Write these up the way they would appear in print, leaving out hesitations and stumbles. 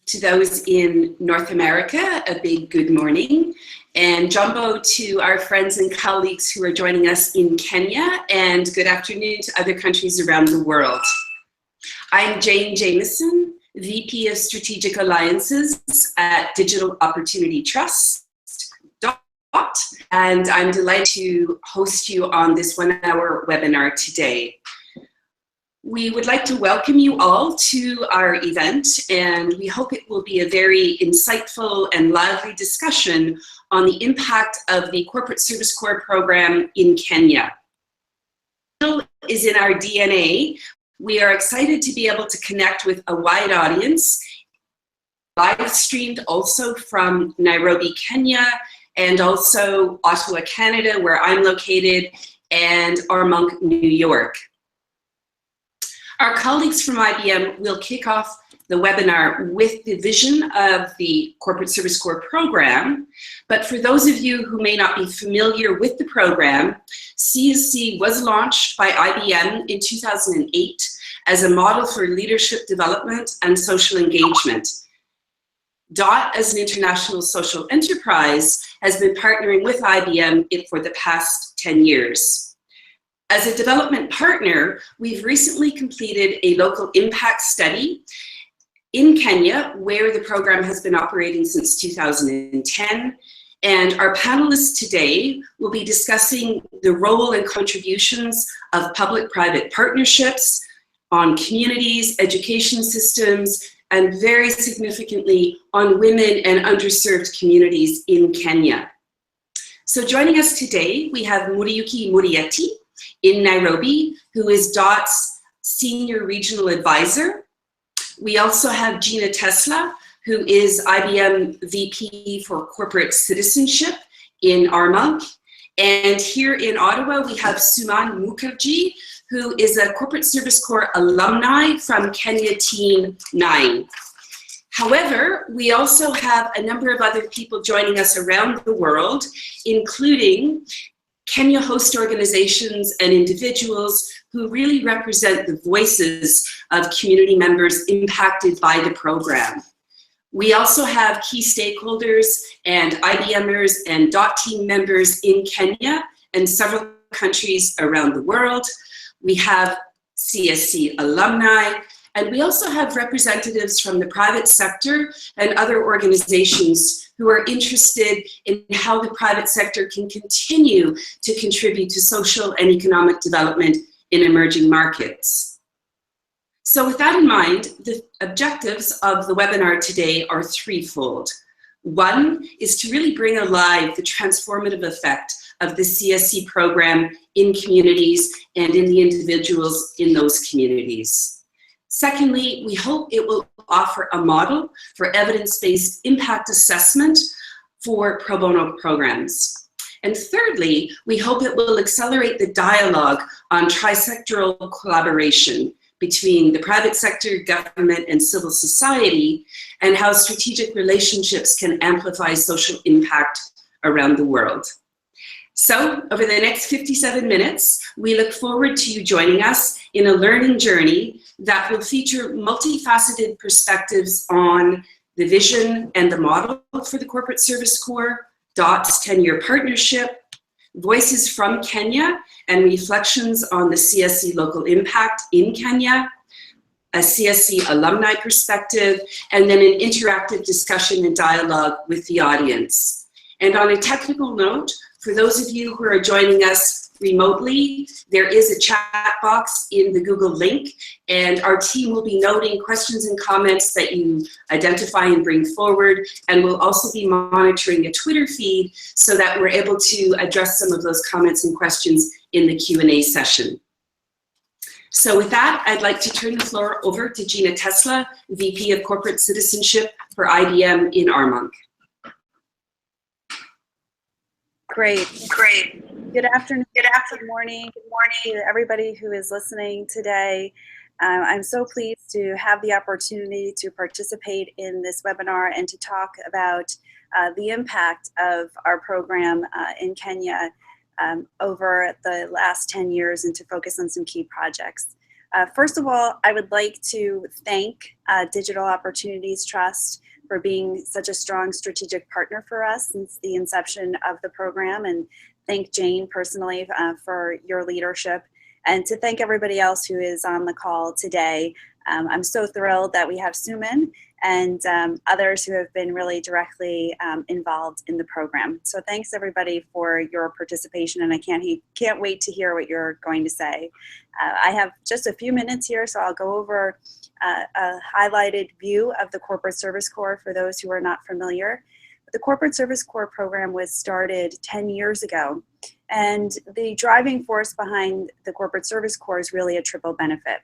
To those in North America, a big good morning. And jumbo to our friends and colleagues who are joining us in Kenya, and good afternoon to other countries around the world. I'm Jane Jameson, VP of Strategic Alliances at Digital Opportunity Trust, and I'm delighted to host you on this one-hour webinar today. We would like to welcome you all to our event, and we hope it will be a very insightful and lively discussion on the impact of the Corporate Service Corps program in Kenya. Is in our DNA. We are excited to be able to connect with a wide audience, live streamed also from Nairobi, Kenya, and also Ottawa, Canada, where I'm located, and Armonk, New York. Our colleagues from IBM will kick off the webinar with the vision of the Corporate Service Corps program. But for those of you who may not be familiar with the program, CSC was launched by IBM in 2008 as a model for leadership development and social engagement. DOT, as an international social enterprise, has been partnering with IBM for the past 10 years. As a development partner, we've recently completed a local impact study in Kenya, where the program has been operating since 2010. And our panelists today will be discussing the role and contributions of public-private partnerships on communities, education systems, and very significantly on women and underserved communities in Kenya. So joining us today, we have Muriyuki Murieti in Nairobi, who is DOT's Senior Regional Advisor. We also have Gina Tesla, who is IBM VP for Corporate Citizenship in Armonk. And here in Ottawa, we have Suman Mukherjee, who is a Corporate Service Corps alumni from Kenya Team 9. However, we also have a number of other people joining us around the world, including Kenya host organizations and individuals who really represent the voices of community members impacted by the program. We also have key stakeholders and IBMers and DOT team members in Kenya and several countries around the world. We have CSC alumni, and we also have representatives from the private sector and other organizations who are interested in how the private sector can continue to contribute to social and economic development in emerging markets. So with that in mind, the objectives of the webinar today are threefold. One is to really bring alive the transformative effect of the CSC program in communities and in the individuals in those communities. Secondly, we hope it will offer a model for evidence-based impact assessment for pro bono programs. And thirdly, we hope it will accelerate the dialogue on trisectoral collaboration between the private sector, government, and civil society, and how strategic relationships can amplify social impact around the world. So, over the next 57 minutes, we look forward to you joining us in a learning journey that will feature multifaceted perspectives on the vision and the model for the Corporate Service Corps, DOT's 10-year partnership, voices from Kenya, and reflections on the CSC local impact in Kenya, a CSC alumni perspective, and then an interactive discussion and dialogue with the audience. And on a technical note, for those of you who are joining us remotely, there is a chat box in the Google link, and our team will be noting questions and comments that you identify and bring forward, and we'll also be monitoring a Twitter feed so that we're able to address some of those comments and questions in the Q&A session. So with that, I'd like to turn the floor over to Gina Tesla, VP of Corporate Citizenship for IBM in Armonk. Great. Good afternoon, good morning to everybody who is listening today. I'm so pleased to have the opportunity to participate in this webinar and to talk about the impact of our program in Kenya over the last 10 years and to focus on some key projects. First of all, I would like to thank Digital Opportunities Trust for being such a strong strategic partner for us since the inception of the program, and thank Jane personally for your leadership, and to thank everybody else who is on the call today. I'm so thrilled that we have Suman and others who have been really directly involved in the program. So thanks everybody for your participation, and I can't wait to hear what you're going to say. I have just a few minutes here, so I'll go over a highlighted view of the Corporate Service Corps for those who are not familiar. The Corporate Service Corps program was started 10 years ago, and the driving force behind the Corporate Service Corps is really a triple benefit.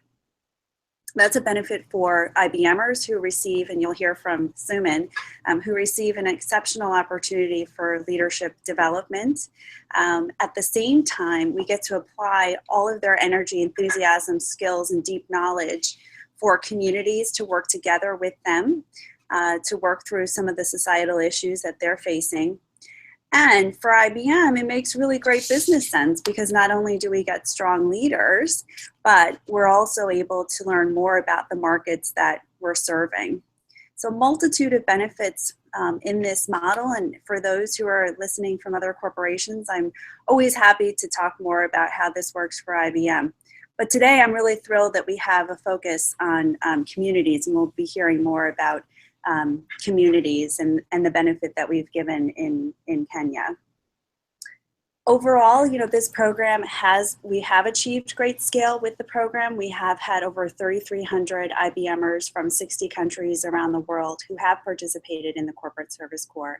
That's a benefit for IBMers who receive, and you'll hear from Suman, who receive an exceptional opportunity for leadership development. At the same time, we get to apply all of their energy, enthusiasm, skills, and deep knowledge for communities to work together with them, to work through some of the societal issues that they're facing. And for IBM, it makes really great business sense because not only do we get strong leaders, but we're also able to learn more about the markets that we're serving. So multitude of benefits in this model, and for those who are listening from other corporations, I'm always happy to talk more about how this works for IBM. But today I'm really thrilled that we have a focus on communities, and we'll be hearing more about communities and the benefit that we've given in Kenya. Overall, this program we have achieved great scale with the program. We have had over 3,300 IBMers from 60 countries around the world who have participated in the Corporate Service Corps.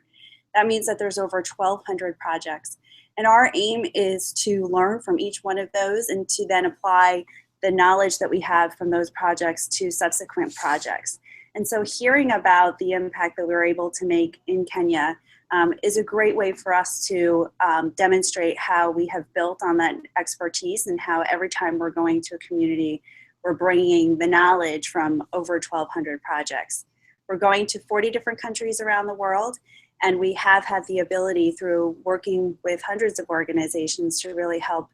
That means that there's over 1,200 projects. And our aim is to learn from each one of those and to then apply the knowledge that we have from those projects to subsequent projects. And so hearing about the impact that we were able to make in Kenya is a great way for us to demonstrate how we have built on that expertise and how every time we're going to a community, we're bringing the knowledge from over 1,200 projects. We're going to 40 different countries around the world, and we have had the ability through working with hundreds of organizations to really help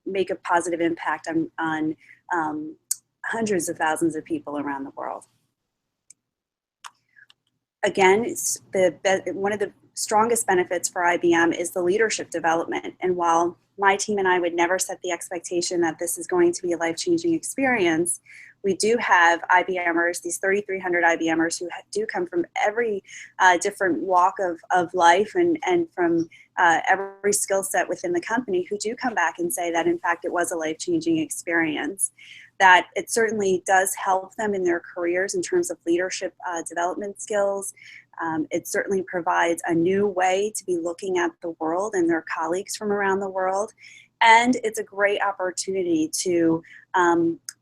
make a positive impact on hundreds of thousands of people around the world. Again, one of the strongest benefits for IBM is the leadership development. And while my team and I would never set the expectation that this is going to be a life-changing experience, we do have IBMers, these 3,300 IBMers who do come from every different walk of life and from every skill set within the company, who do come back and say that in fact it was a life-changing experience, that it certainly does help them in their careers in terms of leadership development skills. It certainly provides a new way to be looking at the world and their colleagues from around the world. And it's a great opportunity to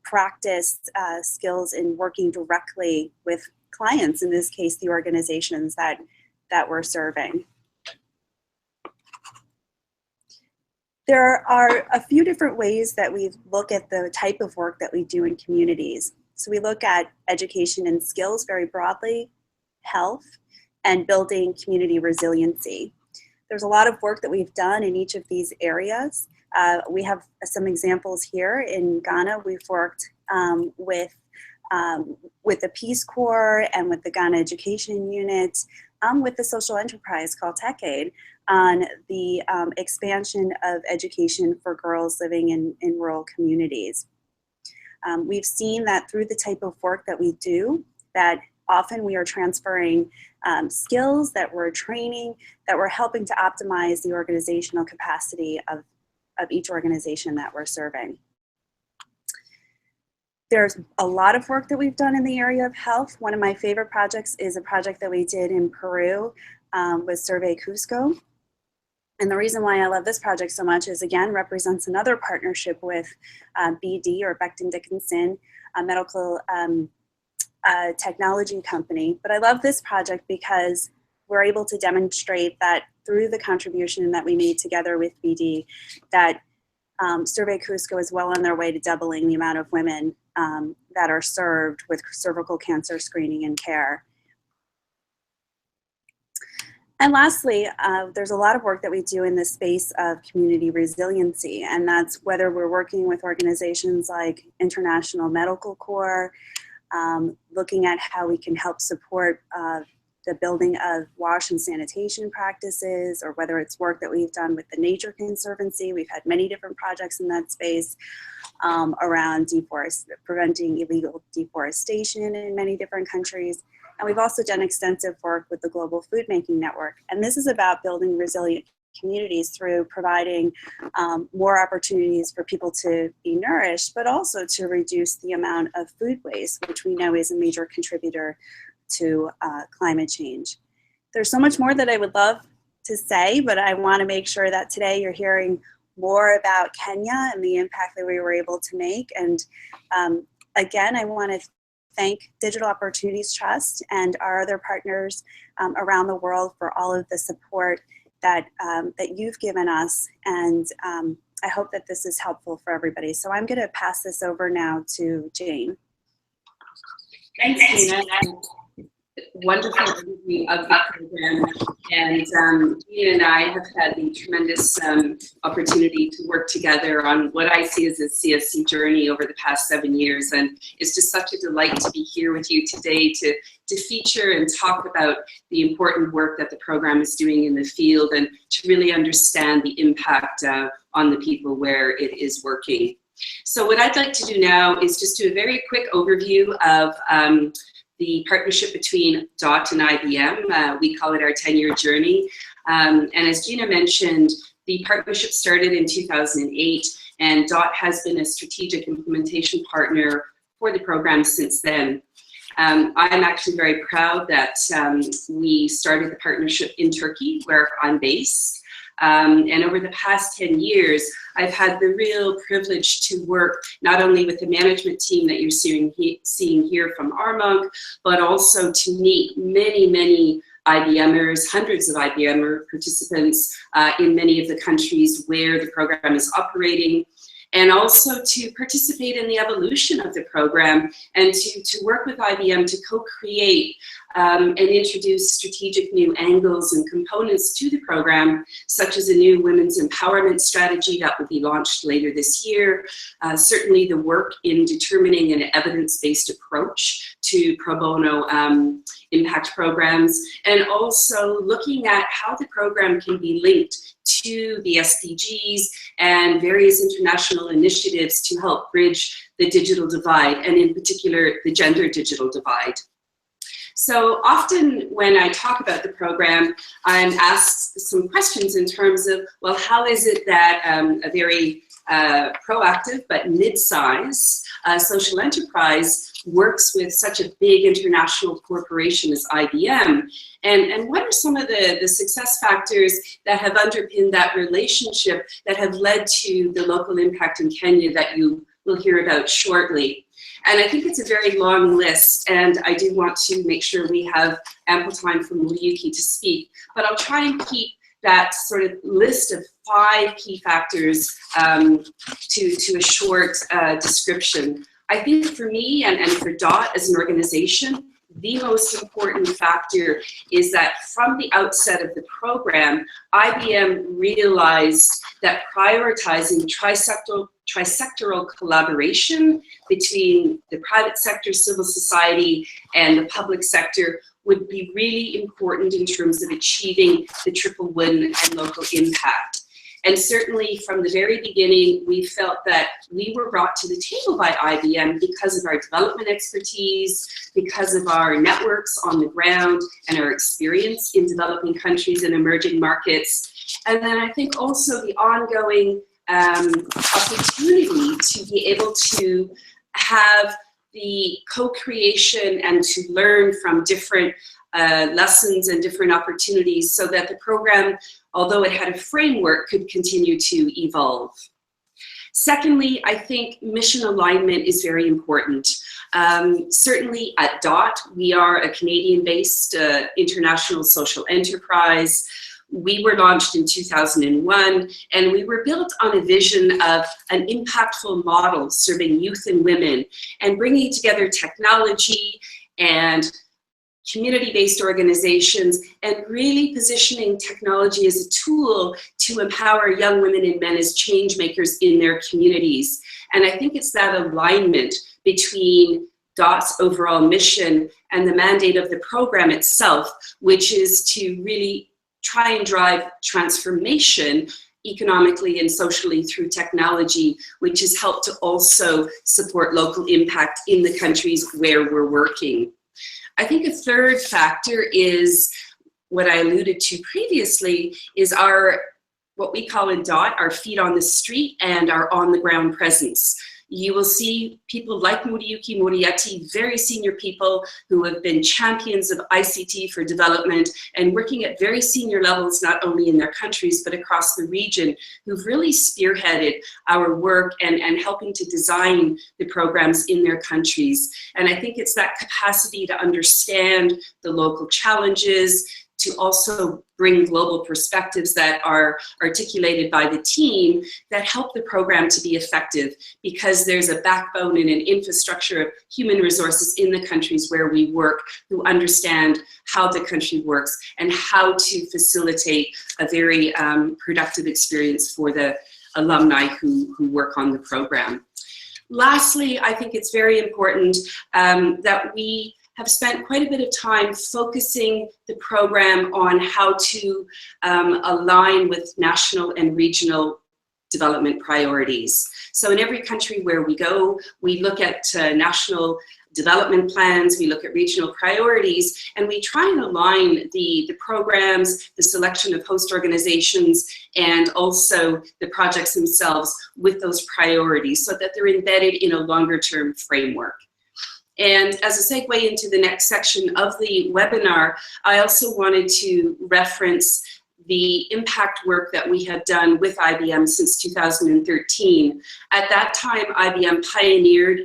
practice skills in working directly with clients, in this case, the organizations that we're serving. There are a few different ways that we look at the type of work that we do in communities. So we look at education and skills very broadly, health, and building community resiliency. There's a lot of work that we've done in each of these areas. We have some examples here. In Ghana, we've worked with the Peace Corps and with the Ghana Education Unit, with the social enterprise called TechAid, on the expansion of education for girls living in rural communities. We've seen that through the type of work that we do, that often we are transferring skills, that we're training, that we're helping to optimize the organizational capacity of each organization that we're serving. There's a lot of work that we've done in the area of health. One of my favorite projects is a project that we did in Peru with Survey Cusco. And the reason why I love this project so much is, again, represents another partnership with BD, or Becton Dickinson, a medical technology company. But I love this project because we're able to demonstrate that through the contribution that we made together with BD, that Survey Cusco is well on their way to doubling the amount of women that are served with cervical cancer screening and care. And lastly, there's a lot of work that we do in the space of community resiliency, and that's whether we're working with organizations like International Medical Corps, looking at how we can help support the building of wash and sanitation practices, or whether it's work that we've done with the Nature Conservancy. We've had many different projects in that space around preventing illegal deforestation in many different countries. And we've also done extensive work with the Global Food Making Network. And this is about building resilient communities through providing more opportunities for people to be nourished, but also to reduce the amount of food waste, which we know is a major contributor to climate change. There's so much more that I would love to say, but I want to make sure that today you're hearing more about Kenya and the impact that we were able to make. And again, I want to thank Digital Opportunities Trust and our other partners around the world for all of the support that you've given us, and I hope that this is helpful for everybody. So I'm going to pass this over now to Jane. Thanks, Gina. Wonderful overview of the program, and Gina and I have had the tremendous opportunity to work together on what I see as a CSC journey over the past 7 years, and it's just such a delight to be here with you today to feature and talk about the important work that the program is doing in the field and to really understand the impact on the people where it is working. So what I'd like to do now is just do a very quick overview of the partnership between DOT and IBM. We call it our 10-year journey. And as Gina mentioned, the partnership started in 2008, and DOT has been a strategic implementation partner for the program since then. I'm actually very proud that we started the partnership in Turkey, where I'm based. And over the past 10 years, I've had the real privilege to work not only with the management team that you're seeing here from Armonk, but also to meet many IBMers, hundreds of IBMer participants in many of the countries where the program is operating, and also to participate in the evolution of the program and to work with IBM to co-create and introduce strategic new angles and components to the program, such as a new women's empowerment strategy that will be launched later this year. Certainly the work in determining an evidence-based approach to pro bono impact programs, and also looking at how the program can be linked to the SDGs and various international initiatives to help bridge the digital divide, and in particular, the gender digital divide. So often when I talk about the program, I'm asked some questions in terms of, well, how is it that a very proactive but mid-size social enterprise works with such a big international corporation as IBM? And what are some of the success factors that have underpinned that relationship that have led to the local impact in Kenya that you will hear about shortly? And I think it's a very long list, and I do want to make sure we have ample time for Mukherjee to speak, but I'll try and keep that sort of list of 5 key factors to a short description. I think for me and for DOT as an organization, the most important factor is that from the outset of the program, IBM realized that prioritizing trisectoral collaboration between the private sector, civil society, and the public sector would be really important in terms of achieving the triple win and local impact. And certainly from the very beginning, we felt that we were brought to the table by IBM because of our development expertise, because of our networks on the ground, and our experience in developing countries and emerging markets. And then I think also the ongoing opportunity to be able to have the co-creation and to learn from different lessons and different opportunities so that the program, although it had a framework, could continue to evolve. Secondly, I think mission alignment is very important. Certainly at DOT, we are a Canadian-based international social enterprise. We were launched in 2001, and we were built on a vision of an impactful model serving youth and women and bringing together technology and community-based organizations, and really positioning technology as a tool to empower young women and men as change makers in their communities. And I think it's that alignment between DOT's overall mission and the mandate of the program itself, which is to really try and drive transformation economically and socially through technology, which has helped to also support local impact in the countries where we're working. I think a third factor is what I alluded to previously, is our, what we call in DOT, our feet on the street and our on the ground presence. You will see people like Muriyuki Moriyaty, very senior people who have been champions of ICT for development and working at very senior levels, not only in their countries, but across the region, who've really spearheaded our work and helping to design the programs in their countries. And I think it's that capacity to understand the local challenges, to also bring global perspectives that are articulated by the team that help the program to be effective, because there's a backbone and an infrastructure of human resources in the countries where we work who understand how the country works and how to facilitate a very productive experience for the alumni who work on the program. Lastly, I think it's very important that we have spent quite a bit of time focusing the program on how to align with national and regional development priorities. So in every country where we go, we look at national development plans, we look at regional priorities, and we try and align the programs, the selection of host organizations, and also the projects themselves with those priorities so that they're embedded in a longer term framework. And as a segue into the next section of the webinar, I also wanted to reference the impact work that we have done with IBM since 2013. At that time, IBM pioneered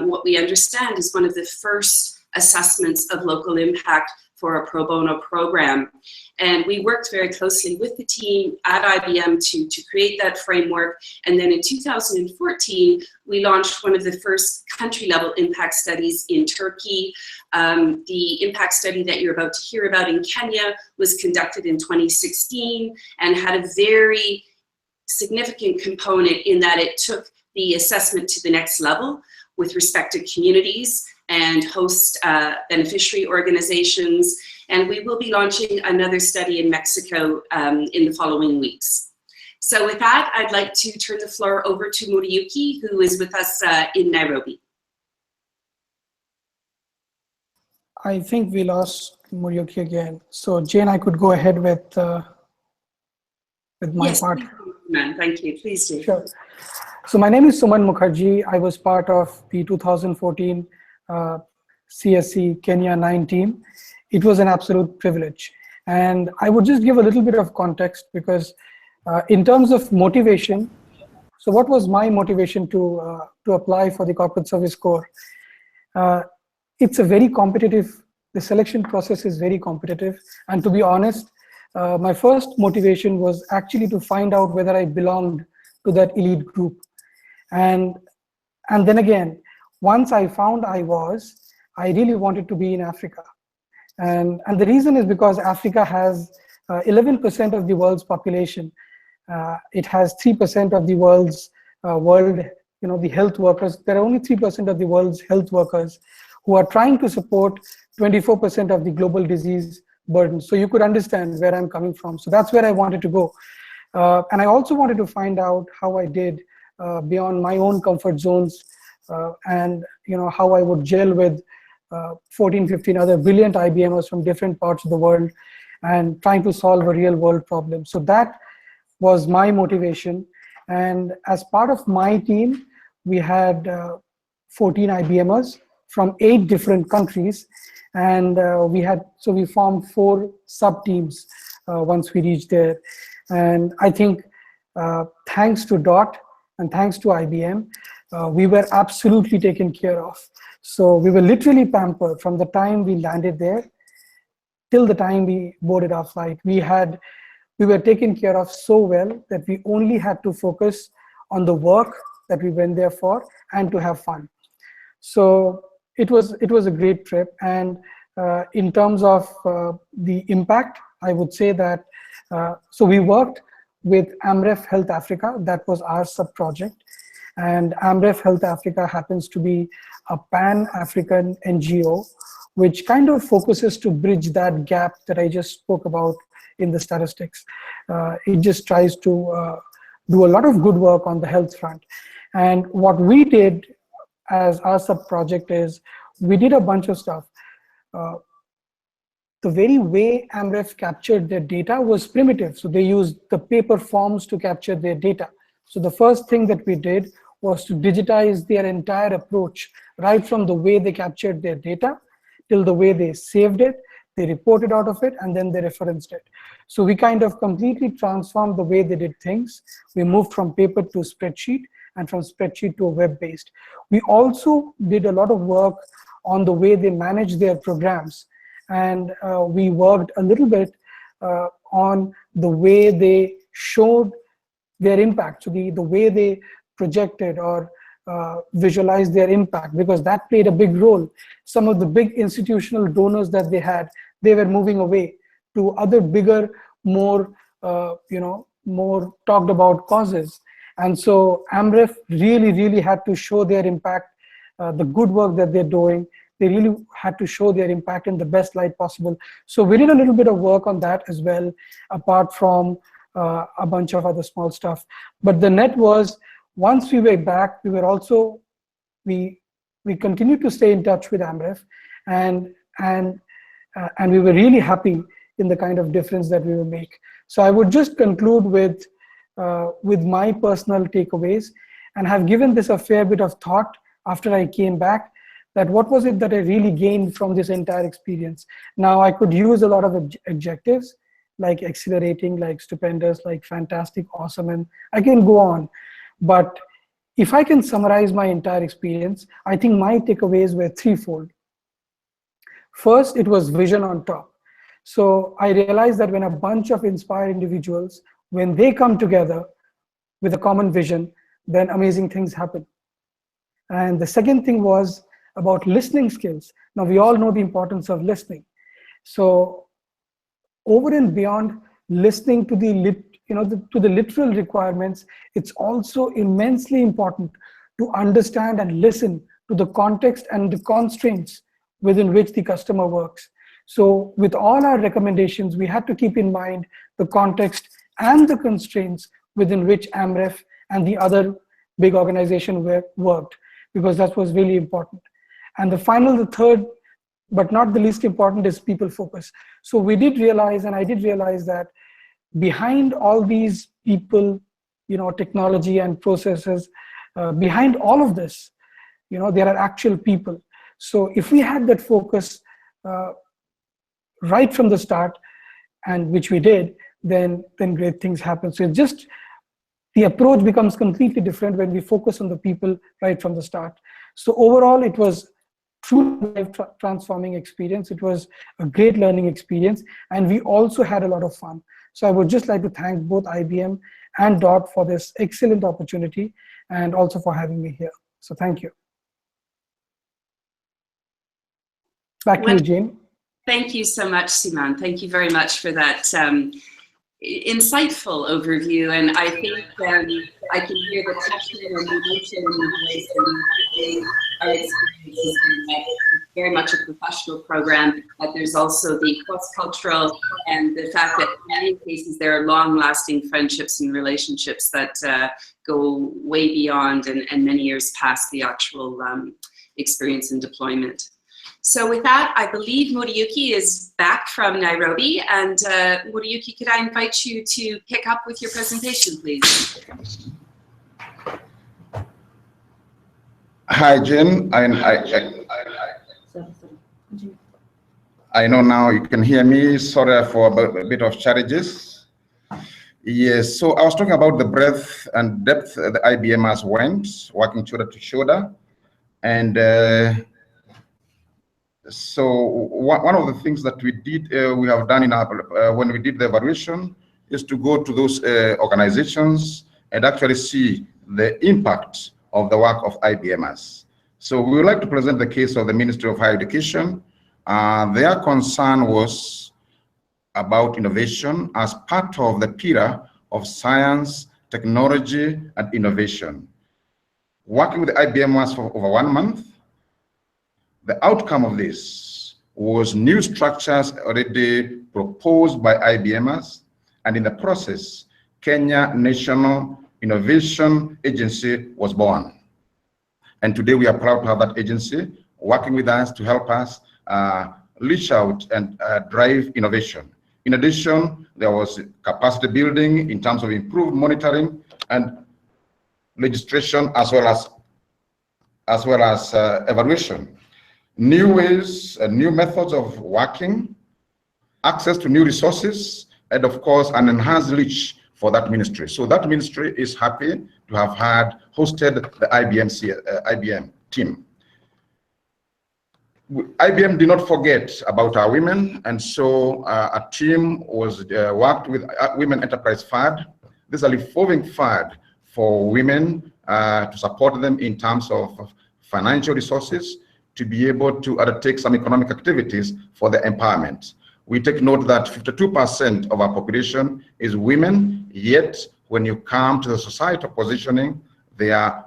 what we understand is one of the first assessments of local impact for a pro bono program. And we worked very closely with the team at IBM to create that framework. And then in 2014, we launched one of the first country-level impact studies in Turkey. The impact study that you're about to hear about in Kenya was conducted in 2016 and had a very significant component in that it took the assessment to the next level with respect to communities and host beneficiary organizations. And we will be launching another study in Mexico in the following weeks. So with that, I'd like to turn the floor over to Muriyuki, who is with us in Nairobi. I think we lost Muriyuki again. So Jane, I could go ahead with my part. Yes, thank you. Please do. Sure. So my name is Suman Mukherjee. I was part of the 2014 CSC Kenya 9 team. It was an absolute privilege. And I would just give a little bit of context because in terms of motivation, so what was my motivation to apply for the Corporate Service Corps? It's a very competitive, the selection process is very competitive. And to be honest, my first motivation was actually to find out whether I belonged to that elite group. And then again, once I found I really wanted to be in Africa. And the reason is because Africa has 11% of the world's population. It has 3% of the world's the health workers. There are only 3% of the world's health workers who are trying to support 24% of the global disease burden. So you could understand where I'm coming from. So that's where I wanted to go. And I also wanted to find out how I did beyond my own comfort zones and how I would gel with 14, 15 other brilliant IBMers from different parts of the world and trying to solve a real world problem. So that was my motivation. And as part of my team, we had 14 IBMers from 8 different countries. And we formed 4 sub-teams once we reached there. And I think thanks to DOT and thanks to IBM, we were absolutely taken care of. So we were literally pampered from the time we landed there till the time we boarded our flight. We were taken care of so well that we only had to focus on the work that we went there for and to have fun. So it was a great trip. And in terms of the impact, I would say that, so we worked with AMREF Health Africa. That was our sub-project. And AMREF Health Africa happens to be a pan-African NGO, which kind of focuses to bridge that gap that I just spoke about in the statistics. It just tries to do a lot of good work on the health front. And what we did as our sub-project is, we did a bunch of stuff. The very way AMREF captured their data was primitive. So they used the paper forms to capture their data. So the first thing that we did was to digitize their entire approach, right from the way they captured their data till the way they saved it, they reported out of it, and then they referenced it. So we kind of completely transformed the way they did things. We moved from paper to spreadsheet, and from spreadsheet to a web-based. We also did a lot of work on the way they manage their programs. And we worked a little bit on the way they showed their impact, so the way they projected or visualized their impact, because that played a big role. Some of the big institutional donors that they were moving away to other bigger, more more talked about causes. And so AMREF really had to show their impact, the good work that they're doing. They really had to show their impact in the best light possible. So we did a little bit of work on that as well, apart from a bunch of other small stuff. But the net was, once we were back, we were also, we continued to stay in touch with AMREF, and we were really happy in the kind of difference that we will make. So I would just conclude with my personal takeaways, and have given this a fair bit of thought after I came back, that what was it that I really gained from this entire experience. Now I could use a lot of adjectives like exhilarating, like stupendous, like fantastic, awesome, and I can go on. But if I can summarize my entire experience, I think my takeaways were threefold. First, it was vision on top. So I realized that when a bunch of inspired individuals, when they come together with a common vision, then amazing things happen. And the second thing was about listening skills. Now we all know the importance of listening. So over and beyond listening to the literal requirements, it's also immensely important to understand and listen to the context and the constraints within which the customer works. So with all our recommendations, we had to keep in mind the context and the constraints within which AMREF and the other big organization worked, because that was really important. And the third, but not the least important, is people focus. So we did realize, and I did realize, that behind all these people, technology and processes, behind all of this, there are actual people. So if we had that focus right from the start, and which we did, then great things happen. So it's just, the approach becomes completely different when we focus on the people right from the start. So overall, it was truly life-transforming experience. It was a great learning experience, and we also had a lot of fun. So I would just like to thank both IBM and DOT for this excellent opportunity, and also for having me here. So thank you. Back to you, Jane. Thank you so much, Suman. Thank you very much for that insightful overview. And I think I can hear the passion and emotion in your voice, and our experience has been very much a professional program, but there's also the cross-cultural, and the fact that in many cases there are long-lasting friendships and relationships that go way beyond and many years past the actual experience and deployment. So with that, I believe Murayuki is back from Nairobi, and Murayuki, could I invite you to pick up with your presentation, please? Hi, Jen. I know now you can hear me. Sorry for a bit of challenges. Yes, so I was talking about the breadth and depth the IBM has went, working shoulder to shoulder. And so one of the things that we have done in our, when we did the evaluation, is to go to those organizations and actually see the impact of the work of IBMers. So we would like to present the case of the Ministry of Higher Education Their concern was about innovation as part of the pillar of science, technology, and innovation. Working with the IBMers for over 1 month, the outcome of this was new structures already proposed by IBMers, and in the process, Kenya National Innovation Agency was born. And today we are proud to have that agency working with us to help us reach out and drive innovation. In addition, there was capacity building in terms of improved monitoring and registration, as well as evaluation. New ways and new methods of working, access to new resources, and of course, an enhanced reach for that ministry. So that ministry is happy to have hosted the IBM team. IBM did not forget about our women, and so a team was worked with Women Enterprise Fund. This is a revolving fund for women to support them in terms of financial resources to be able to undertake some economic activities for their empowerment. We take note that 52% of our population is women, yet when you come to the societal positioning, they are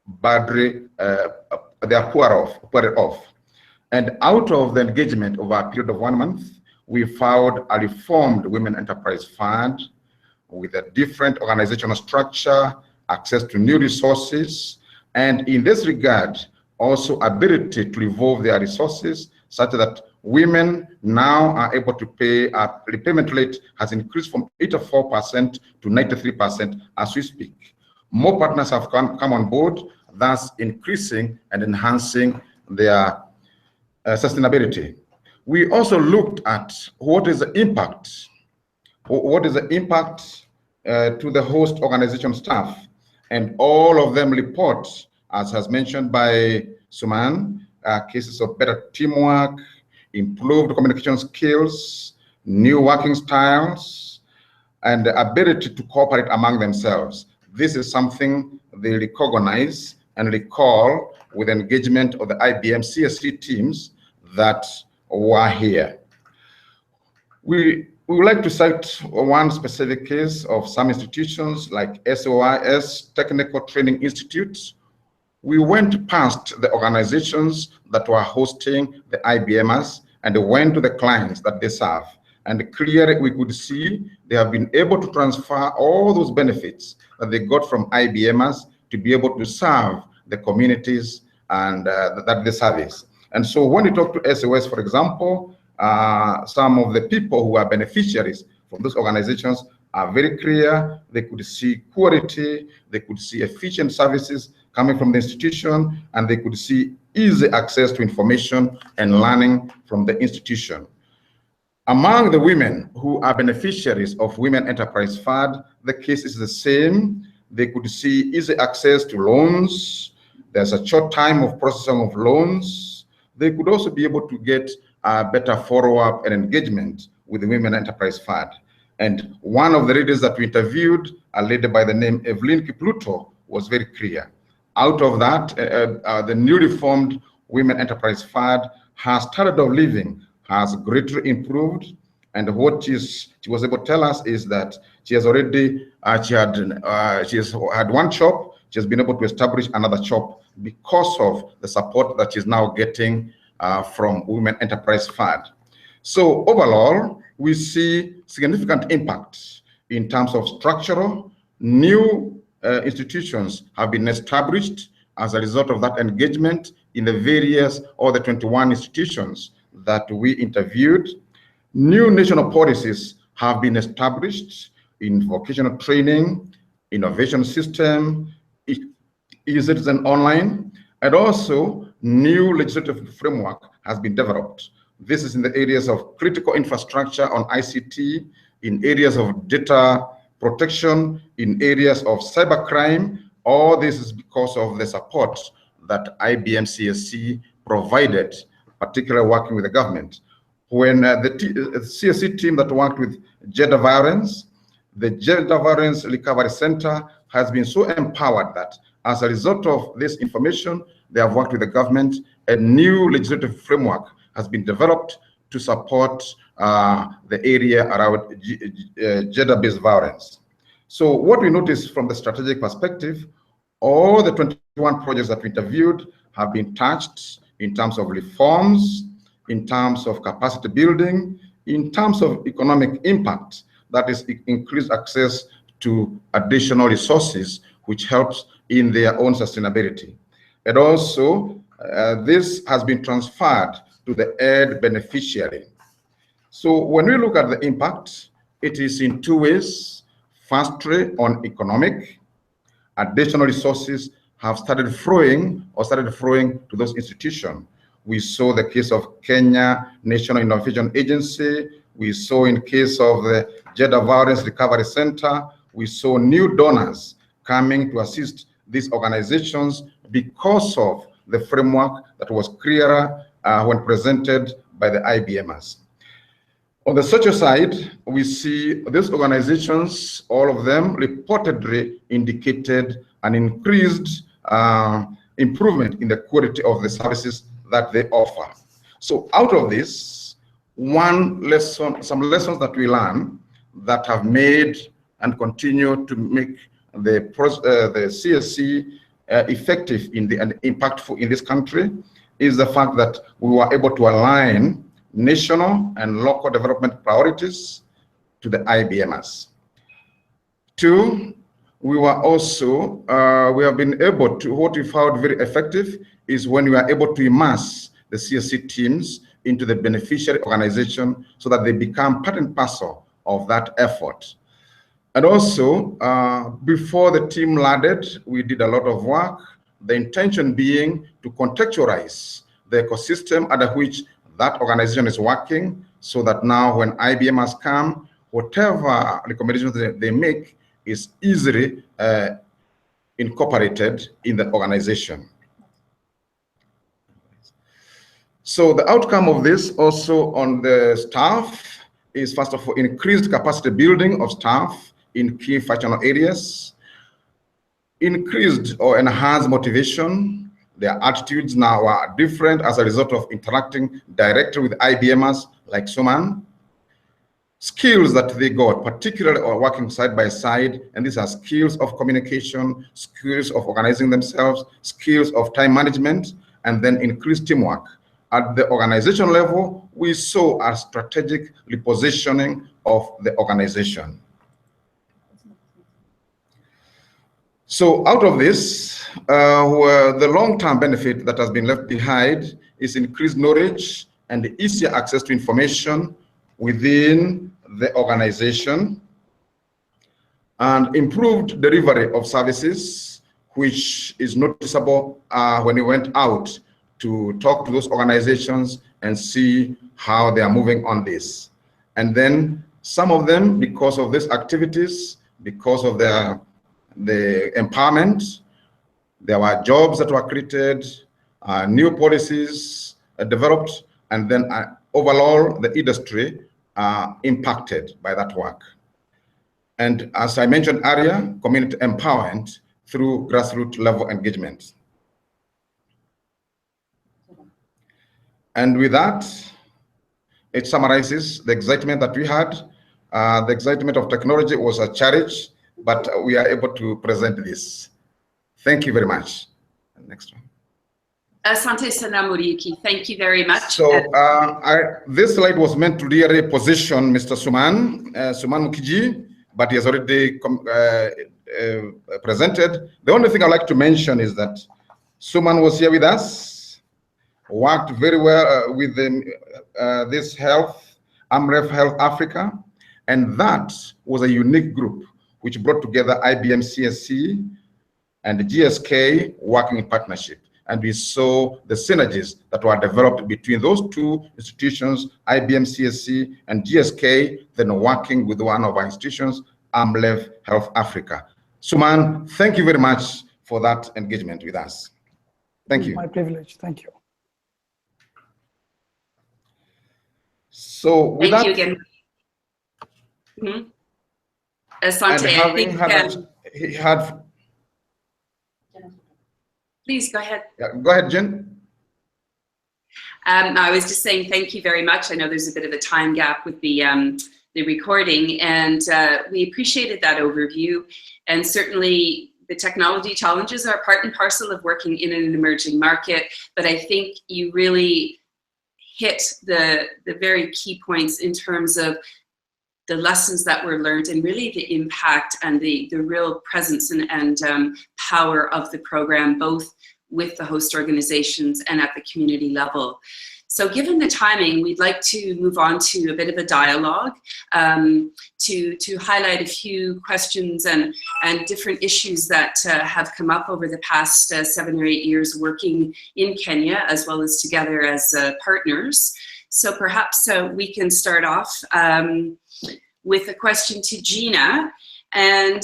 badly, they are poorer off. And out of the engagement over a period of 1 month, we found a reformed Women Enterprise Fund with a different organizational structure, access to new resources, and in this regard, also ability to evolve their resources such that women now are able to pay, repayment rate has increased from 84% to 93% as we speak. More partners have come on board, thus increasing and enhancing their sustainability. We also looked at what is the impact to the host organization staff, and all of them report, as has mentioned by Suman, cases of better teamwork, improved communication skills, new working styles, and the ability to cooperate among themselves. This is something they recognize and recall with engagement of the IBM CSC teams that were here. We would like to cite one specific case of some institutions like SOIS, Technical Training Institutes. We went past the organizations that were hosting the IBMers and went to the clients that they serve. And clearly we could see they have been able to transfer all those benefits that they got from IBMers to be able to serve the communities and that they service. And so when you talk to SOS, for example, some of the people who are beneficiaries from those organizations are very clear. They could see quality, they could see efficient services coming from the institution, and they could see easy access to information and learning from the institution. Among the women who are beneficiaries of Women Enterprise Fund, the case is the same. They could see easy access to loans. There's a short time of processing of loans. They could also be able to get a better follow-up and engagement with the Women Enterprise Fund. And one of the leaders that we interviewed, a lady by the name Evelyn Kipluto, was very clear. Out of that, the newly formed Women Enterprise Fund, her standard of living has greatly improved. And what she was able to tell us is that she has already, she has had one shop, she has been able to establish another shop because of the support that she's now getting from Women Enterprise Fund. So overall, we see significant impact in terms of structural. New institutions have been established as a result of that engagement in the various, or the 21 institutions that we interviewed. New national policies have been established in vocational training, innovation system, e-citizen online, and also new legislative framework has been developed. This is in the areas of critical infrastructure on ICT, in areas of data protection, in areas of cybercrime. All this is because of the support that IBM CSC provided, particularly working with the government. When the CSC team that worked with gender violence, the Gender Violence Recovery Center has been so empowered that as a result of this information, they have worked with the government. A new legislative framework has been developed to support the area around gender-based violence. So what we notice from the strategic perspective, all the 21 projects that we interviewed have been touched in terms of reforms, in terms of capacity building, in terms of economic impact, that is increased access to additional resources, which helps in their own sustainability. And also, this has been transferred to the aid beneficiary. So when we look at the impact, it is in two ways. Firstly, on economic, additional resources have started flowing to those institutions. We saw the case of Kenya National Innovation Agency. We saw in case of the Gender Violence Recovery Center. We saw new donors coming to assist these organizations because of the framework that was clearer when presented by the IBMers. On the social side, we see these organizations, all of them reportedly indicated an increased improvement in the quality of the services that they offer. So out of this, some lessons that we learn that have made and continue to make the CSC effective and impactful in this country is the fact that we were able to align national and local development priorities to the IBMers. Two, we were also, we have been able to, what we found very effective is when we are able to immerse the CSC teams into the beneficiary organization so that they become part and parcel of that effort. And also, before the team landed, we did a lot of work, the intention being to contextualize the ecosystem under which that organization is working, so that now when IBMers come, whatever recommendations they make is easily incorporated in the organization. So the outcome of this also on the staff is, first of all, increased capacity building of staff in key functional areas, increased or enhanced motivation. Their attitudes now are different as a result of interacting directly with IBMers like Suman. Skills that they got, particularly or working side by side, and these are skills of communication, skills of organizing themselves, skills of time management, and then increased teamwork. At the organization level, we saw a strategic repositioning of the organization. So out of this, the long-term benefit that has been left behind is increased knowledge and easier access to information within the organization, and improved delivery of services, which is noticeable when we went out to talk to those organizations and see how they are moving on this. And then some of them, because of these activities, because of the empowerment, there were jobs that were created, new policies developed, and then overall the industry impacted by that work. And as I mentioned earlier, community empowerment through grassroots level engagement. And with that, it summarizes the excitement that we had. The excitement of technology was a challenge, but we are able to present this. Thank you very much. Next one. Asante sana Muriuki. Thank you very much. So this slide was meant to really position Mr. Suman Mukherjee, but he has already presented. The only thing I'd like to mention is that Suman was here with us, worked very well with this AMREF Health Africa, and that was a unique group which brought together IBM CSC and GSK working in partnership. And we saw the synergies that were developed between those two institutions, IBM CSC and GSK, then working with one of our institutions, AMREF Health Africa. Suman, thank you very much for that engagement with us. Thank you. My privilege. Thank you. So with Thank you that, again. Asante, I think, please go ahead. Yeah, go ahead, Jen. I was just saying thank you very much. I know there's a bit of a time gap with the recording, and we appreciated that overview. And certainly the technology challenges are part and parcel of working in an emerging market, but I think you really hit the very key points in terms of the lessons that were learned and really the impact and the real presence and power of the program, both with the host organizations and at the community level. So given the timing, we'd like to move on to a bit of a dialogue to highlight a few questions and different issues that have come up over the past 7 or 8 years working in Kenya, as well as together as partners. So perhaps we can start off with a question to Gina. And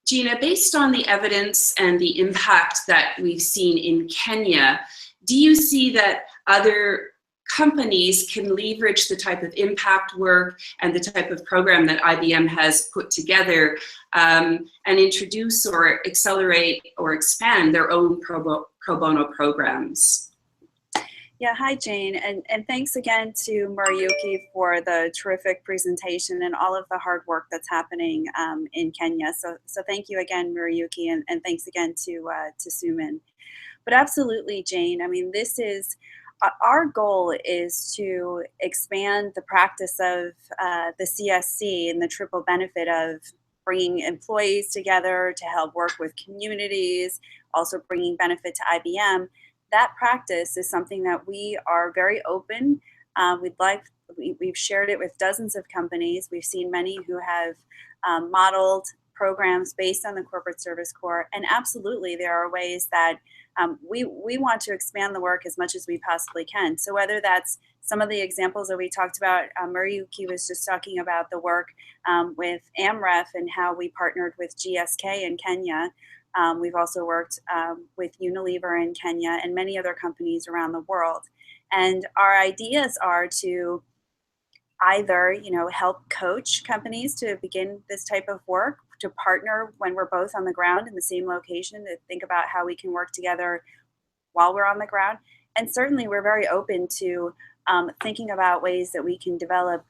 Gina, based on the evidence and the impact that we've seen in Kenya, do you see that other companies can leverage the type of impact work and the type of program that IBM has put together and introduce or accelerate or expand their own pro bono programs? Yeah, hi Jane, and thanks again to Mukherjee for the terrific presentation and all of the hard work that's happening in Kenya. So thank you again, Mukherjee, and thanks again to Suman. But absolutely, Jane, I mean, this is, our goal is to expand the practice of the CSC and the triple benefit of bringing employees together to help work with communities, also bringing benefit to IBM. That practice is something that we are very open. We've shared it with dozens of companies. We've seen many who have modeled programs based on the Corporate Service Corps, and absolutely there are ways that we want to expand the work as much as we possibly can. So whether that's some of the examples that we talked about, Mukherjee was just talking about the work with AMREF and how we partnered with GSK in Kenya. We've also worked with Unilever in Kenya and many other companies around the world. And our ideas are to either, help coach companies to begin this type of work, to partner when we're both on the ground in the same location, to think about how we can work together while we're on the ground. And certainly we're very open to thinking about ways that we can develop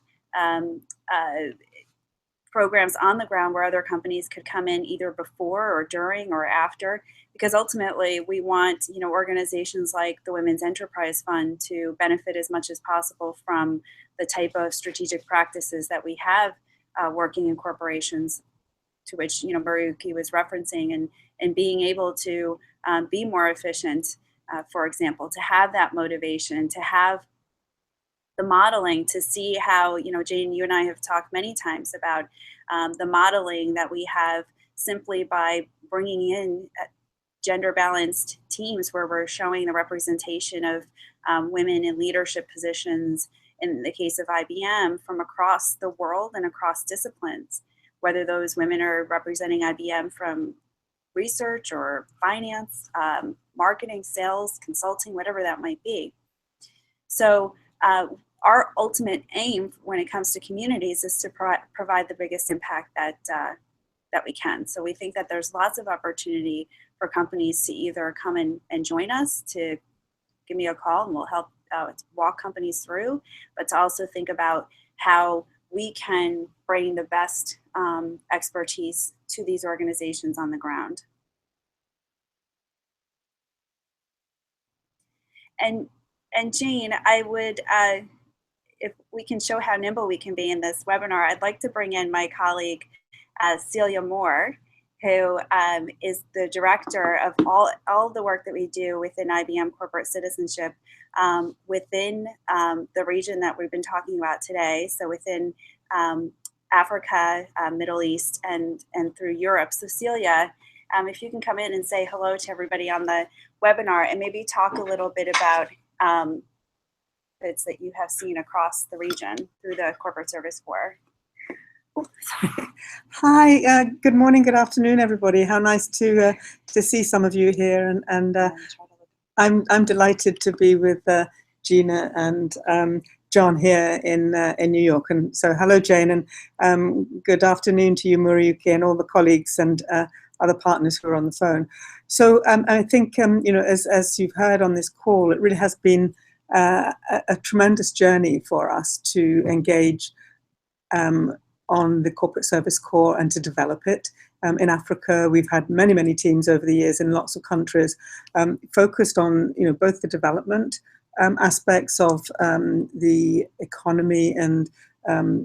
programs on the ground where other companies could come in either before or during or after, because ultimately we want organizations like the Women's Enterprise Fund to benefit as much as possible from the type of strategic practices that we have working in corporations, to which Mukherjee was referencing, and being able to be more efficient, for example, to have that motivation, to have the modeling, to see how, Jane, you and I have talked many times about the modeling that we have simply by bringing in gender balanced teams where we're showing the representation of women in leadership positions, in the case of IBM, from across the world and across disciplines, whether those women are representing IBM from research or finance, marketing, sales, consulting, whatever that might be. So our ultimate aim when it comes to communities is to provide the biggest impact that we can. So we think that there's lots of opportunity for companies to either come and join us, to give me a call and we'll help walk companies through, but to also think about how we can bring the best expertise to these organizations on the ground. And Jane, I would, if we can show how nimble we can be in this webinar, I'd like to bring in my colleague, Celia Moore, who is the director of all the work that we do within IBM Corporate Citizenship within the region that we've been talking about today, so within Africa, Middle East, and through Europe. So Celia, if you can come in and say hello to everybody on the webinar and maybe talk a little bit about benefits that you have seen across the region through the Corporate Service Corps. Hi, good morning, good afternoon, everybody. How nice to see some of you here, and I'm delighted to be with Gina and John here in New York. And so, hello, Jane, and good afternoon to you, Mukherjee, and all the colleagues and other partners who are on the phone. So I think as you've heard on this call, it really has been a tremendous journey for us to engage on the Corporate Service Corps and to develop it. In Africa, we've had many, many teams over the years in lots of countries focused on, both the development aspects of the economy and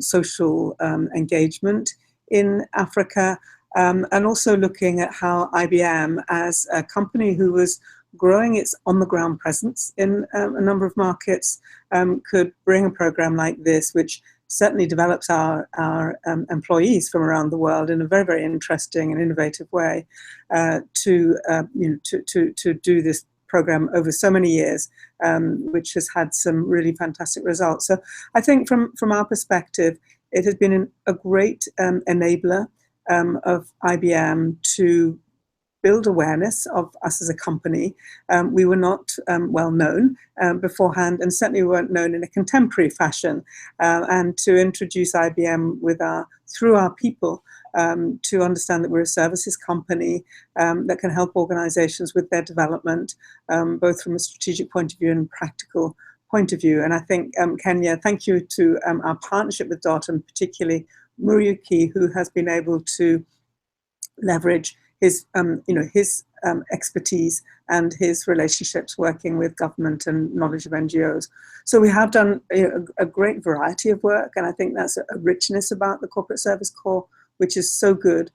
social engagement in Africa, and also looking at how IBM, as a company who was growing its on-the-ground presence in a number of markets, could bring a program like this, which certainly develops our employees from around the world in a very, very interesting and innovative way, to do this program over so many years, which has had some really fantastic results. So I think from our perspective, it has been a great enabler of IBM to build awareness of us as a company. We were not well known beforehand, and certainly weren't known in a contemporary fashion. And to introduce IBM through our people, to understand that we're a services company that can help organizations with their development, both from a strategic point of view and practical point of view. And I think, Kenya, thank you to our partnership with DOT, and particularly Mukherjee, who has been able to leverage his expertise and his relationships working with government and knowledge of NGOs. So we have done a great variety of work, and I think that's a richness about the Corporate Service Corps, which is so good.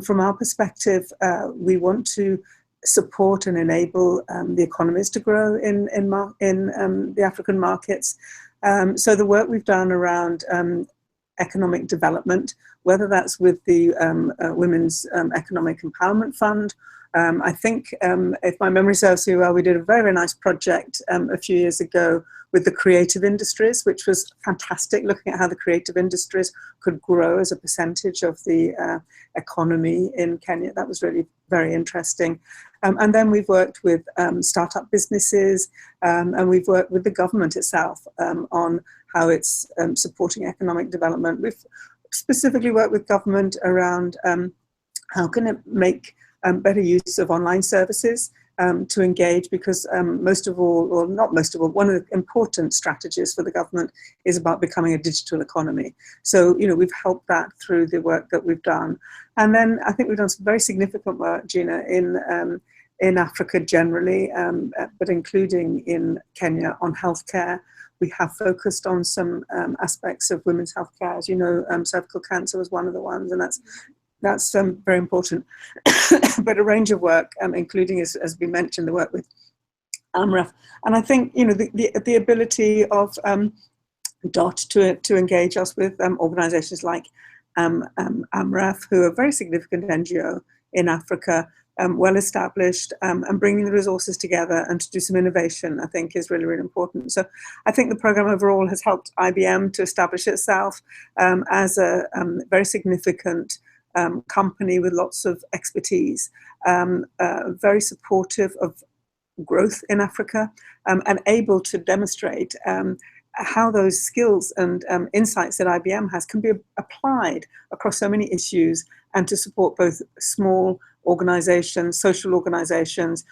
From our perspective, we want to support and enable the economies to grow in the African markets. So the work we've done around economic development, whether that's with the Women's Economic Empowerment Fund. I think, if my memory serves me well, we did a very, very nice project a few years ago with the creative industries, which was fantastic, looking at how the creative industries could grow as a percentage of the economy in Kenya. That was really very interesting. And then we've worked with startup businesses, and we've worked with the government itself on how it's supporting economic development. We've specifically worked with government around how can it make better use of online services to engage, because most of all, or not most of all, one of the important strategies for the government is about becoming a digital economy. So, we've helped that through the work that we've done. And then I think we've done some very significant work, Gina, in Africa generally, but including in Kenya on healthcare. We have focused on some aspects of women's healthcare. As you know, cervical cancer was one of the ones, and that's very important. But a range of work, including, as we mentioned, the work with AMREF. And I think, the ability of DOT to engage us with organizations like AMREF, who are a very significant NGO in Africa, well established, and bringing the resources together and to do some innovation, I think, is really, really important. So I think the program overall has helped IBM to establish itself as a very significant company with lots of expertise, very supportive of growth in Africa, and able to demonstrate how those skills and insights that IBM has can be applied across so many issues, and to support both small organizations, social organizations,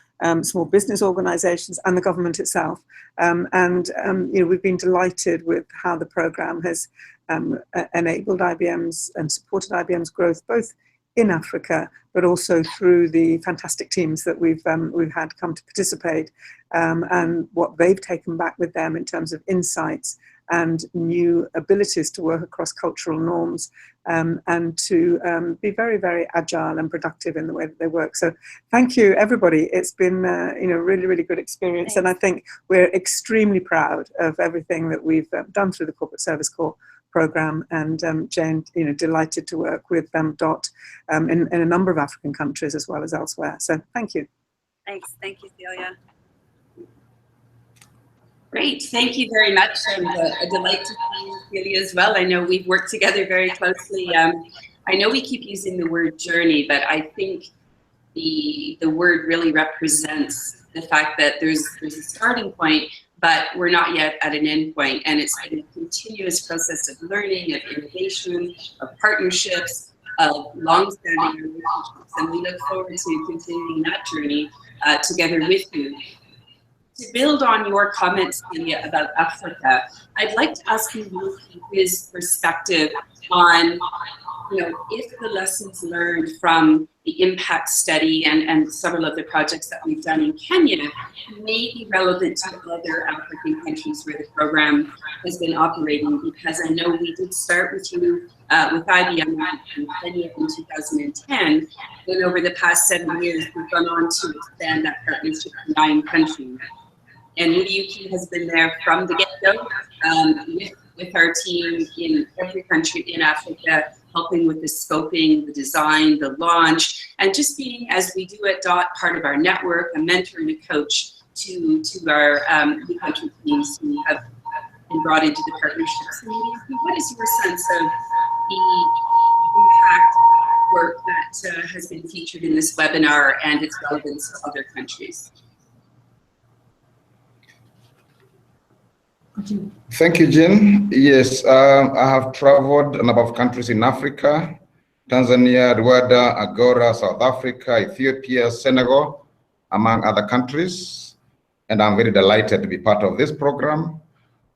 small business organizations, and the government itself. We've been delighted with how the program has enabled IBM's and supported IBM's growth, both in Africa, but also through the fantastic teams that we've had come to participate, and what they've taken back with them in terms of insights and new abilities to work across cultural norms, and to be very, very agile and productive in the way that they work. So thank you, everybody. It's been a really, really good experience. Thanks. And I think we're extremely proud of everything that we've done through the Corporate Service Corps program, and Jane, delighted to work with DOT in a number of African countries as well as elsewhere. So thank you. Thanks. Thank you, Celia. Great, thank you very much, and a delight to see you, Celia, as well. I know we've worked together very closely. I know we keep using the word journey, but I think the word really represents the fact that there's a starting point, but we're not yet at an end point, and it's been a continuous process of learning, of innovation, of partnerships, of long-standing relationships, and we look forward to continuing that journey together with you. to build on your comments, Celia, about Africa, I'd like to ask you his perspective on, if the lessons learned from the impact study and several of the projects that we've done in Kenya may be relevant to other African countries where the program has been operating, because I know we did start with you with IBM in Kenya in 2010, and over the past 7 years, we've gone on to expand that partnership to 9 countries. And Mukherjee has been there from the get-go with our team in every country in Africa, helping with the scoping, the design, the launch, and just being, as we do at DOT, part of our network, a mentor and a coach to our new country teams who have been brought into the partnership. So what is your sense of the impact work that has been featured in this webinar and its relevance to other countries? Thank you, Jean. Yes, I have traveled a number of countries in Africa: Tanzania, Rwanda, Angola, South Africa, Ethiopia, Senegal, among other countries. And I'm very delighted to be part of this program.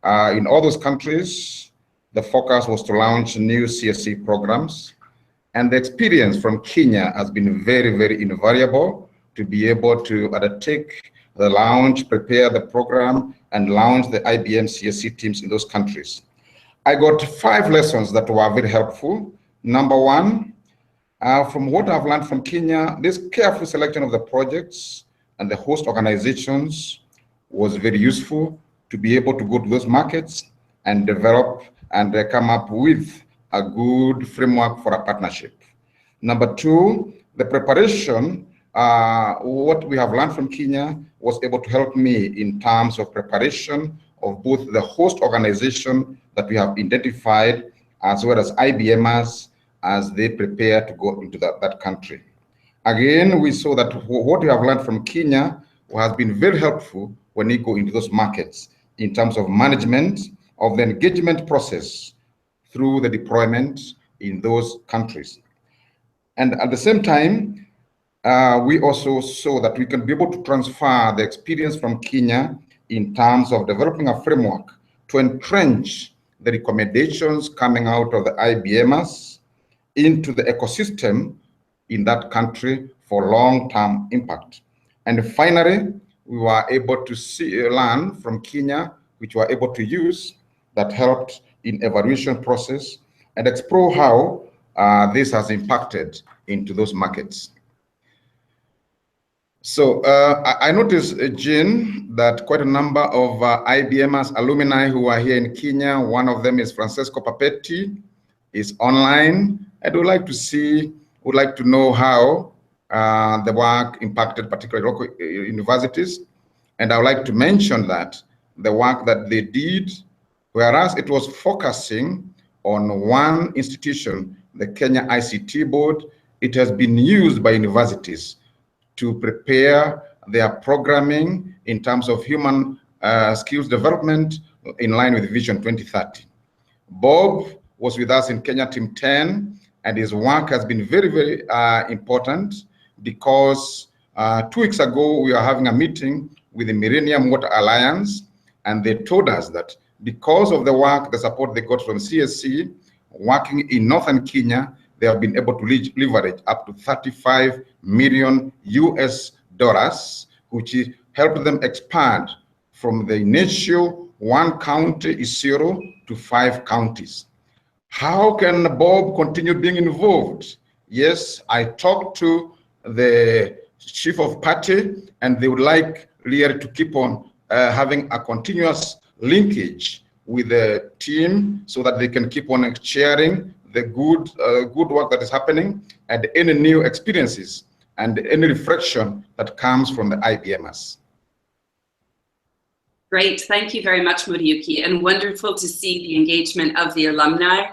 In all those countries, the focus was to launch new CSC programs. And the experience from Kenya has been very, very invaluable to be able to undertake the launch, prepare the program, and launch the IBM CSC teams in those countries. I got 5 lessons that were very helpful. Number 1, from what I've learned from Kenya, this careful selection of the projects and the host organizations was very useful to be able to go to those markets and develop and come up with a good framework for a partnership. Number 2, the preparation. What we have learned from Kenya was able to help me in terms of preparation of both the host organization that we have identified, as well as IBMers as they prepare to go into that country. Again, we saw that what we have learned from Kenya has been very helpful when we go into those markets in terms of management of the engagement process through the deployment in those countries. And at the same time, we also saw that we can be able to transfer the experience from Kenya in terms of developing a framework to entrench the recommendations coming out of the IBMers into the ecosystem in that country for long-term impact. And finally, we were able to learn from Kenya, which we were able to use, that helped in evaluation process and explore how this has impacted into those markets. So I noticed, Jean, that quite a number of IBMers alumni who are here in Kenya, one of them is Francesco Papetti, is online, and would like to know how the work impacted particularly local universities. And I would like to mention that the work that they did, whereas it was focusing on one institution, the Kenya ICT Board, it has been used by universities to prepare their programming in terms of human skills development in line with Vision 2030. Bob was with us in Kenya Team 10, and his work has been very, very important because 2 weeks ago, we were having a meeting with the Millennium Water Alliance, and they told us that because of the work, the support they got from CSC, working in Northern Kenya, they have been able to leverage up to $35 million US, which helped them expand from the initial 1 county, Isiro, to 5 counties. How can Bob continue being involved? Yes, I talked to the chief of party, and they would like really to keep on having a continuous linkage with the team so that they can keep on sharing the good work that is happening and any new experiences and any reflection that comes from the IBMers. Great, thank you very much, Mukherjee, and wonderful to see the engagement of the alumni,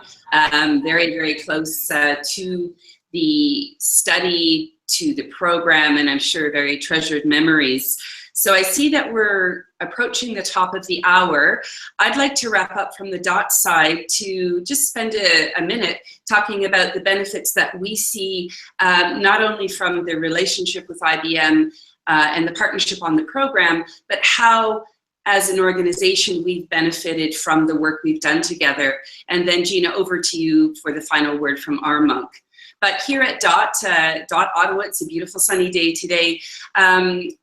very, very close to the study, to the program, and I'm sure very treasured memories. So I see that we're approaching the top of the hour. I'd like to wrap up from the DOT side to just spend a minute talking about the benefits that we see, not only from the relationship with IBM and the partnership on the program, but how as an organization we've benefited from the work we've done together. And then Gina, over to you for the final word from our monk. But here at DOT Ottawa, it's a beautiful sunny day today.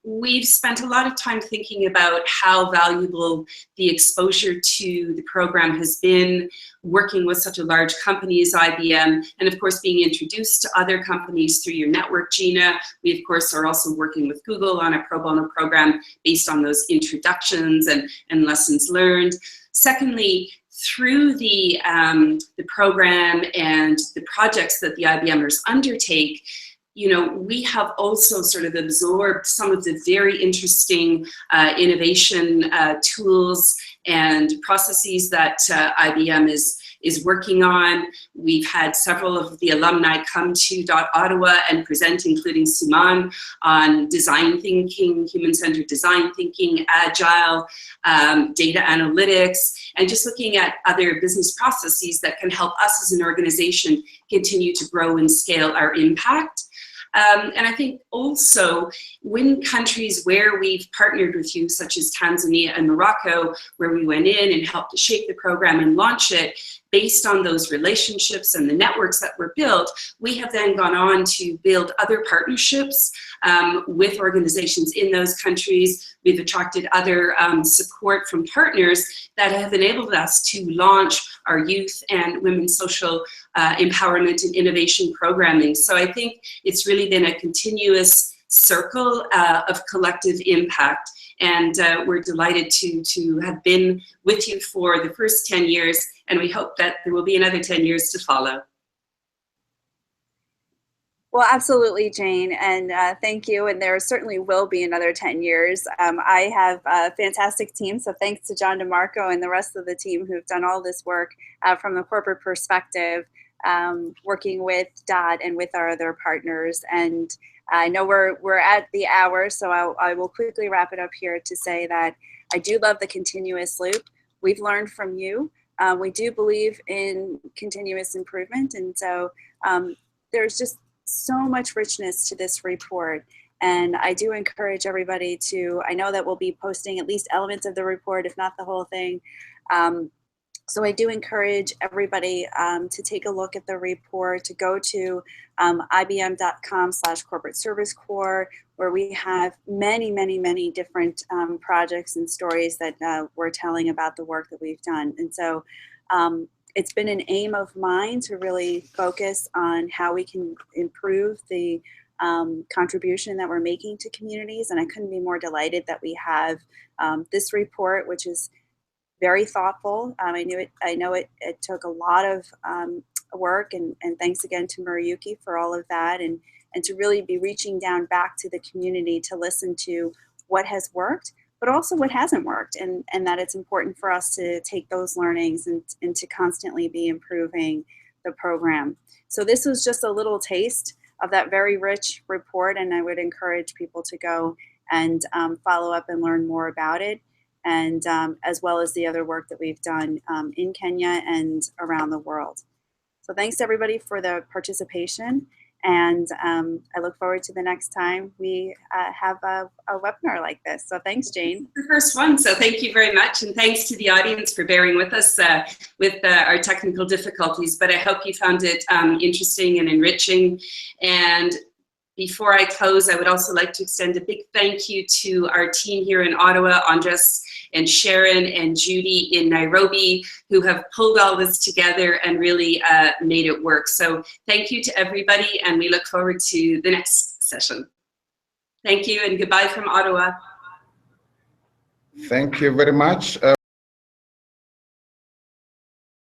We've spent a lot of time thinking about how valuable the exposure to the program has been, working with such a large company as IBM, and of course being introduced to other companies through your network, Gina. We of course are also working with Google on a pro bono program based on those introductions and lessons learned. Secondly, through the program and the projects that the IBMers undertake, you know, we have also sort of absorbed some of the very interesting innovation tools and processes that IBM is working on. We've had several of the alumni come to Ottawa and present, including Suman, on design thinking, human-centered design thinking, agile, data analytics, and just looking at other business processes that can help us as an organization continue to grow and scale our impact. And I think also when countries where we've partnered with you, such as Tanzania and Morocco, where we went in and helped to shape the program and launch it, based on those relationships and the networks that were built, we have then gone on to build other partnerships with organizations in those countries. We've attracted other support from partners that have enabled us to launch our youth and women's social empowerment and innovation programming. So I think it's really been a continuous circle of collective impact. And we're delighted to have been with you for the first 10 years, and we hope that there will be another 10 years to follow. Well, absolutely, Jane, and thank you. And there certainly will be another 10 years. I have a fantastic team, so thanks to John DeMarco and the rest of the team who've done all this work from the corporate perspective, working with DOT and with our other partners. And I know we're at the hour, so I will quickly wrap it up here to say that I do love the continuous loop. We've learned from you. We do believe in continuous improvement, and so there's just so much richness to this report. And I do encourage everybody to, I know that we'll be posting at least elements of the report, if not the whole thing. So I do encourage everybody to take a look at the report, to go to ibm.com/corporate service corps, where we have many, many, many different projects and stories that we're telling about the work that we've done. And so it's been an aim of mine to really focus on how we can improve the contribution that we're making to communities. And I couldn't be more delighted that we have this report, which is very thoughtful. I know it took a lot of work, and thanks again to Mukherjee for all of that, and to really be reaching down back to the community to listen to what has worked, but also what hasn't worked, and that it's important for us to take those learnings and to constantly be improving the program. So this was just a little taste of that very rich report, and I would encourage people to go and follow up and learn more about it, and as well as the other work that we've done in Kenya and around the world. So thanks to everybody for the participation, and I look forward to the next time we have a webinar like this. So thanks, Jane. The first one, so thank you very much, and thanks to the audience for bearing with us with our technical difficulties, but I hope you found it interesting and enriching. And before I close, I would also like to extend a big thank you to our team here in Ottawa, Andres and Sharon and Judy in Nairobi, who have pulled all this together and really made it work. So thank you to everybody, and we look forward to the next session. Thank you, and goodbye from Ottawa. Thank you very much.